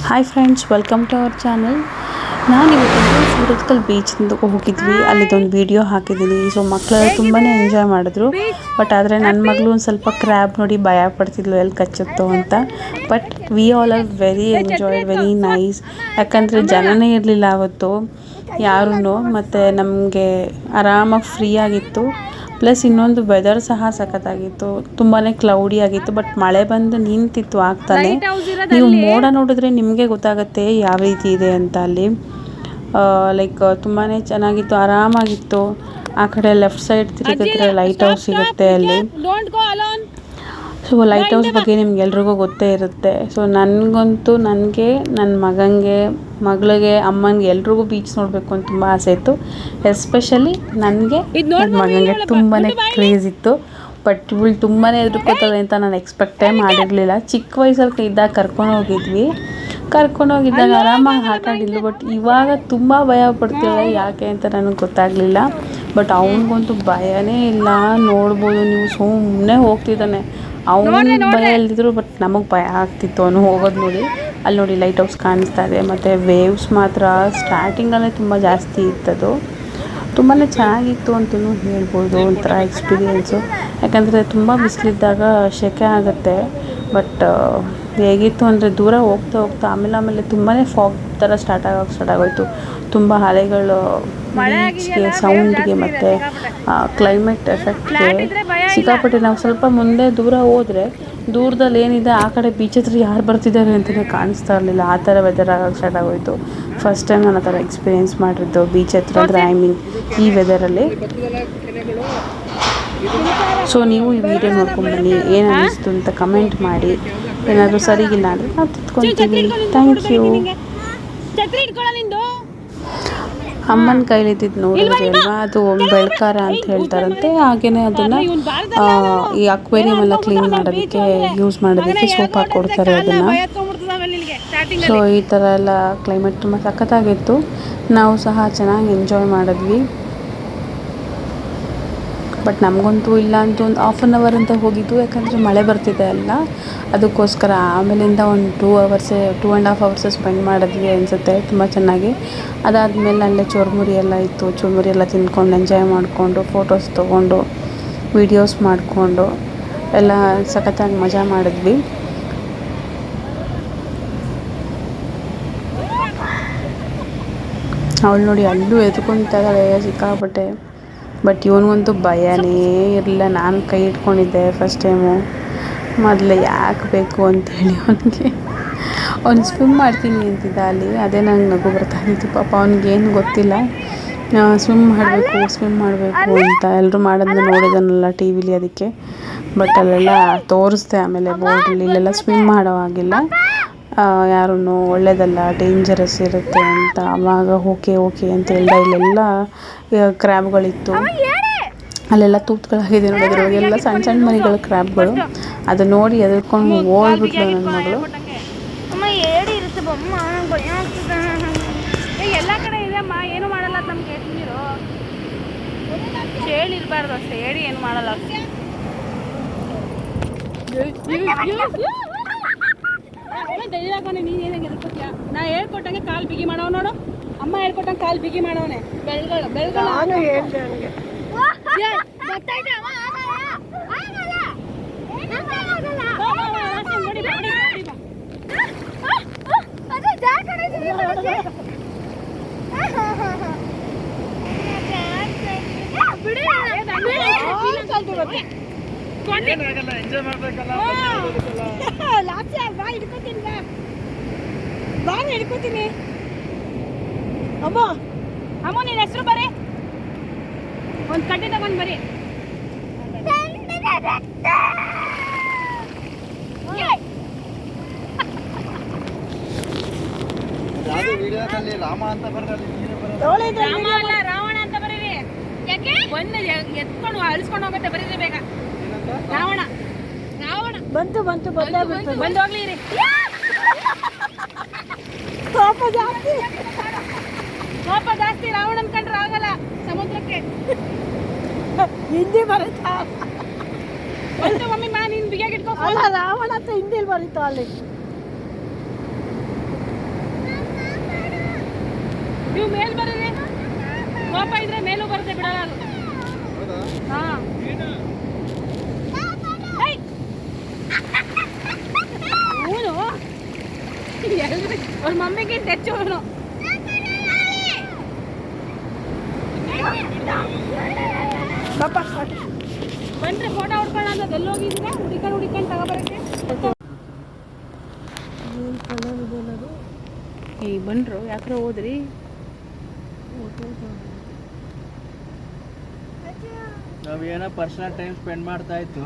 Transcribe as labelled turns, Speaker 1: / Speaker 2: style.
Speaker 1: Hi friends, welcome to our channel. ನಾನಿವತ್ತು ಸೂರತ್ಕಲ್ ಬೀಚಿಂದ ಹೋಗಿದ್ವಿ. ಅಲ್ಲಿದೊಂದು video ಹಾಕಿದ್ದೀನಿ. ಸೊ ಮಕ್ಕಳೆಲ್ಲ ತುಂಬಾ ಎಂಜಾಯ್ ಮಾಡಿದ್ರು. ಬಟ್ ಆದರೆ ನನ್ನ ಮಗಳು ಒಂದು ಸ್ವಲ್ಪ ಕ್ರ್ಯಾಬ್ ನೋಡಿ ಭಯ ಪಡ್ತಿದ್ಲು, ಎಲ್ಲಿ ಕಚ್ಚುತ್ತೋ ಅಂತ. But we all are very enjoyed, very nice. ಯಾಕಂದರೆ ಜನನೇ ಇರಲಿಲ್ಲ ಅವತ್ತು ಯಾರೂ. ಮತ್ತು ನಮಗೆ ಆರಾಮಾಗಿ ಫ್ರೀ ಆಗಿತ್ತು. ಪ್ಲಸ್ ಇನ್ನೊಂದು ವೆದರ್ ಸಹ ಸಖತ್ತಾಗಿತ್ತು. ತುಂಬಾ ಕ್ಲೌಡಿ ಆಗಿತ್ತು, ಬಟ್ ಮಳೆ ಬಂದು ನಿಂತಿತ್ತು ಆಗ್ತಾನೆ. ನೀವು ಮೋಡ ನೋಡಿದ್ರೆ ನಿಮಗೆ ಗೊತ್ತಾಗುತ್ತೆ ಯಾವ ರೀತಿ ಇದೆ ಅಂತ. ಅಲ್ಲಿ ಲೈಕ್ ತುಂಬಾ ಚೆನ್ನಾಗಿತ್ತು, ಆರಾಮಾಗಿತ್ತು. ಆ ಕಡೆ ಲೆಫ್ಟ್ ಸೈಡ್ ತಿರುಗಿದ್ರೆ ಲೈಟ್ ಹೌಸ್ ಸಿಗುತ್ತೆ ಅಲ್ಲಿ. ಸೊ ಲೈಟ್ ಹೌಸ್ ಬಗ್ಗೆ ನಿಮ್ಗೆಲ್ರಿಗೂ ಗೊತ್ತೇ ಇರುತ್ತೆ. ಸೊ ನನಗಂತೂ, ನನಗೆ, ನನ್ನ ಮಗಳಿಗೆ, ಅಮ್ಮನಿಗೆ ಎಲ್ರಿಗೂ ಬೀಚ್ ನೋಡಬೇಕು ಅಂತ ತುಂಬ ಆಸೆ ಇತ್ತು. ಎಸ್ಪೆಷಲಿ ನನಗೆ, ನನ್ನ ಮಗನಿಗೆ ತುಂಬಾ ಕ್ರೇಜ್ ಇತ್ತು. ಬಟ್ ಇವಳು ತುಂಬಾ ಹೆದರ್ಕೋತಾಳೆ ಅಂತ ನಾನು ಎಕ್ಸ್ಪೆಕ್ಟೇ ಮಾಡಿರಲಿಲ್ಲ. ಚಿಕ್ಕ ವಯಸ್ಸಲ್ಲಿ ಇದ್ದಾಗ ಕರ್ಕೊಂಡೋಗಿದ್ದಾಗ ಆರಾಮಾಗಿ ಆಟ ಆಡಿದ್ಲು. ಬಟ್ ಇವಾಗ ತುಂಬ ಭಯ ಪಡ್ತಾಳೆ. ಯಾಕೆ ಅಂತ ನನಗೆ ಗೊತ್ತಾಗಲಿಲ್ಲ. ಬಟ್ ಅವನಿಗಂತೂ ಭಯನೇ ಇಲ್ಲ. ನೋಡ್ಬೋದು ನೀವು, ಸುಮ್ಮನೆ ಹೋಗ್ತಿದ್ದಾನೆ. ಅವನಿಗೆ ಭಯ ಇಲ್ದಿದ್ರು, ಬಟ್ ನಮಗೆ ಭಯ ಆಗ್ತಿತ್ತು ಅವನು ಹೋಗೋದು ನೋಡಿ. ಅಲ್ಲಿ ನೋಡಿ ಲೈಟ್ ಹೌಸ್ ಕಾಣಿಸ್ತಾ ಇದೆ. ಮತ್ತು ವೇವ್ಸ್ ಮಾತ್ರ ಸ್ಟಾರ್ಟಿಂಗಲ್ಲೇ ತುಂಬ ಜಾಸ್ತಿ ಇತ್ತದು. ತುಂಬಾ ಚೆನ್ನಾಗಿತ್ತು ಅಂತಲೂ ಹೇಳ್ಬೋದು. ಒಂಥರ ಎಕ್ಸ್ಪೀರಿಯೆನ್ಸು. ಯಾಕಂದರೆ ತುಂಬ ಬಿಸಿಲಿದ್ದಾಗ ಸೆಕೆ ಆಗುತ್ತೆ. ಬಟ್ ಹೇಗಿತ್ತು ಅಂದರೆ ದೂರ ಹೋಗ್ತಾ ಆಮೇಲೆ ತುಂಬಾ ಫಾಗ್ ಥರ ಸ್ಟಾರ್ಟ್ ಆಗೋಯ್ತು. ತುಂಬ ಅಲೆಗಳು ಬೀಚ್ಗೆ, ಸೌಂಡ್ಗೆ ಮತ್ತು ಕ್ಲೈಮೇಟ್ ಎಫೆಕ್ಟ್ಗೆ ಸಿಕ್ಕಾಪಟ್ಟೆ. ನಾವು ಸ್ವಲ್ಪ ಮುಂದೆ ದೂರ ಹೋದರೆ ದೂರದಲ್ಲಿ ಏನಿದೆ ಆ ಕಡೆ ಬೀಚ್ ಹತ್ರ ಯಾರು ಬರ್ತಿದ್ದಾರೆ ಅಂತಲೇ ಕಾಣಿಸ್ತಾ ಇರಲಿಲ್ಲ. ಆ ಥರ ವೆದರ್ ಆಗೋಕ್ಕೆ ಸ್ಟಾರ್ಟ್ ಆಗೋಯಿತು. ಫಸ್ಟ್ ಟೈಮ್ ನಾನು ಆ ಥರ ಎಕ್ಸ್ಪೀರಿಯೆನ್ಸ್ ಮಾಡಿದ್ದು ಬೀಚ್ ಹತ್ರ, ಅಂದರೆ ಈ ವೆದರಲ್ಲಿ. ಸೊ ನೀವು ಈ ವಿಡಿಯೋ ನೋಡ್ಕೊಂಡ್ಬನ್ನಿ, ಏನು ಅನ್ನಿಸ್ತು ಅಂತ ಕಮೆಂಟ್ ಮಾಡಿ. ಏನಾದರೂ ಸರಿಗಿಲ್ಲ ಅಂದರೆ ನಾವು ತಿದ್ಕೊಳ್ತೀವಿ. Thank you. ಅಮ್ಮನ ಕೈಲಿದ್ದಿದ್ದು ನೋಡಿದ್ರಿ ಅಲ್ವಾ, ಅದು ಬೆಳ್ಕಾರ ಅಂತ ಹೇಳ್ತಾರಂತೆ. ಹಾಗೆಯೇ ಅದನ್ನು ಈ ಅಕ್ವೇರಿಯಂ ಎಲ್ಲ ಕ್ಲೀನ್ ಮಾಡೋದಕ್ಕೆ ಯೂಸ್ ಮಾಡೋದಕ್ಕೆ ಸೋಪ್ ಹಾಕಿ ಕೊಡ್ತಾರೆ ಅದನ್ನು. ಸೊ ಈ ಥರ ಎಲ್ಲ ಕ್ಲೈಮೇಟ್ ತುಂಬ ಸಖತ್ತಾಗಿತ್ತು. ನಾವು ಸಹ ಚೆನ್ನಾಗಿ ಎಂಜಾಯ್ ಮಾಡಿದ್ವಿ. ಬಟ್ ನಮಗಂತೂ ಇಲ್ಲ ಅಂತ ಒಂದು 1/2 hour ಅಂತ ಹೋಗಿದ್ದು. ಯಾಕಂದರೆ ಮಳೆ ಬರ್ತಿದೆ ಅಲ್ಲ, ಅದಕ್ಕೋಸ್ಕರ. ಆಮೇಲಿಂದ ಒಂದು 2.5 hours ಸ್ಪೆಂಡ್ ಮಾಡಿದ್ವಿ ಅನಿಸುತ್ತೆ, ತುಂಬ ಚೆನ್ನಾಗಿ. ಅದಾದಮೇಲೆ ಅಲ್ಲೇ ಚುರ್ಮುರಿ ಎಲ್ಲ ಇತ್ತು. ಚುರ್ಮುರಿ ಎಲ್ಲ ತಿಂದ್ಕೊಂಡು ಎಂಜಾಯ್ ಮಾಡಿಕೊಂಡು, ಫೋಟೋಸ್ ತೊಗೊಂಡು, ವೀಡಿಯೋಸ್ ಮಾಡಿಕೊಂಡು ಎಲ್ಲ ಸಖತ್ತಾಗಿ ಮಜಾ ಮಾಡಿದ್ವಿ. ಅವಳು ನೋಡಿ ಅಲ್ಲೂ ಎದ್ಕೊತಾಳೆ ಸಿಕ್ಕಾಪಟ್ಟೆ. ಬಟ್ ಇವನಿಗಂತೂ ಭಯನೇ ಇರಲಿಲ್ಲ. ನಾನು ಕೈ ಇಟ್ಕೊಂಡಿದ್ದೆ ಫಸ್ಟ್ ಟೈಮು. ಮೊದಲು ಯಾಕೆ ಬೇಕು ಅಂಥೇಳಿ ಅವ್ನು ಸ್ವಿಮ್ ಮಾಡ್ತೀನಿ ಅಂತಿದ್ದ ಅಲ್ಲಿ. ಅದೇ ನಂಗೆ ನಗು ಬರ್ತಾಯಿತ್ತು. ಪಾಪ ಅವ್ನಿಗೇನು ಗೊತ್ತಿಲ್ಲ ಸ್ವಿಮ್ ಮಾಡಬೇಕು ಅಂತ. ಎಲ್ಲರೂ ಮಾಡೋದನ್ನ ನೋಡಿದಾನಲ್ಲ ಟಿ ವಿಲಿ, ಅದಕ್ಕೆ. ಬಟ್ ಅಲ್ಲೆಲ್ಲ ತೋರಿಸ್ದೆ ಆಮೇಲೆ ಬೋರ್ಡಲ್ಲಿ. ಇಲ್ಲೆಲ್ಲ ಸ್ವಿಮ್ ಮಾಡೋ ಹಾಗಿಲ್ಲ, ಯಾರೂ ಒಳ್ಳೆಯದಲ್ಲ, ಡೇಂಜರಸ್ ಇರುತ್ತೆ ಅಂತ. ಆವಾಗ ಓಕೆ ಅಂತ ಹೇಳ್ದೆ. ಇಲ್ಲೆಲ್ಲ ಕ್ರ್ಯಾಬ್ಗಳಿತ್ತು, ಅಲ್ಲೆಲ್ಲ ತೂತ್ಗಳಾಗಿದೆ ನೋಡಿ. ಅದ್ರೊಳಗೆಲ್ಲ ಸಣ್ಣ ಮರಿಗಳು, ಕ್ರ್ಯಾಬ್ಗಳು. ಅದು ನೋಡಿ ಎದ್ಕೊಂಡು ಓಡ್ಬಿಟ್ಲು ನನ್ನ ಮಗಳು.
Speaker 2: ಎಲ್ಲ ಕಡೆ ಇದೆಯಮ್ಮ, ಏನು ಮಾಡಲ್ಲ. ನಮ್ಗೆ ನೀರು ಚೇಳಿ ಇರಬಾರ್ದು ಅಷ್ಟೇ, ಹೇಳಿ ಏನು ಮಾಡಲ್ಲ. ನೀನು ಏನಾಗ ಎದ್ಕೊತೀಯ? ನಾ ಹೇಳ್ಕೊಟ್ಟಂಗೆ ಕಾಲು ಬಿಗಿ ಮಾಡವ ನೋಡು. ಅಮ್ಮ ಹೇಳ್ಕೊಟ್ಟಂಗೆ ಕಾಲು ಬಿಗಿ ಮಾಡವನೆ. ಬೆಳ್ಗಳು ಹಿಡ್ಕೋತೀನಿ. ಅಮ್ಮ ನಿನ್ನ ಹೆಸರು ಬರೀ, ಒಂದು ಕಡ್ಡಿ ತಗೊಂಡು ಬರೀ. ರಾವಣ ಅಂತ ಬರೀರಿ. ಯಾಕೆ ಒಂದು ಎತ್ಕೊಂಡು ಅಳಿಸ್ಕೊಂಡು ಹೋಗುತ್ತೆ, ಬರೀರಿ ಬೇಗ. ರಾವಣ ಬಂತು ಬಂದು ಹೋಗ್ಲಿ ರೀ. ಕೋಪ ಜಾಸ್ತಿ. ರಾವಣ ಅನ್ಕೊಂಡ್ರೆ ಆಗಲ್ಲ ಸಮುದ್ರಕ್ಕೆ.
Speaker 3: ಹಿಂದಿ ಬರುತ್ತಾ?
Speaker 2: ಬಂತು ಮಮ್ಮಿ, ನೀನು ಬಿಗಿಯಾಗಿ ಇಟ್ಕೋ.
Speaker 3: ರಾವಣ ಅಂತ ಹಿಂದಿಲಿ ಬರೀತಾ ಅಲ್ಲಿ.
Speaker 2: ನೀವು ಮೇಲ್ ಬರೋದೇ ಕೋಪ ಇದ್ರೆ ಮೇಲೂ ಬರುತ್ತೆ ಬಿಡಲ್ಲ ಅದು. ಹಾ ಅವನು ಅವ್ರ ಮಮ್ಮಿಗಿಂತ ಹೆಚ್ಚು ಅವನು. ಬನ್ರಿ ಫೋಟೋ ಹೊಡ್ಕೊಳ್ಳ ಅಂತ ಎಲ್ಲೋಗಿದ್ದೀರಾ? ಹುಡಿಕೊಂಡು ತಗೋಬರಕ್ಕೆ ಏಯ್ ಬನ್ರು ಯಾಕ್ರ ಹೋದ್ರಿ?
Speaker 4: ನಾವೇನೋ ಪರ್ಸನಲ್ ಟೈಮ್ ಸ್ಪೆಂಡ್ ಮಾಡ್ತಾ ಇತ್ತು.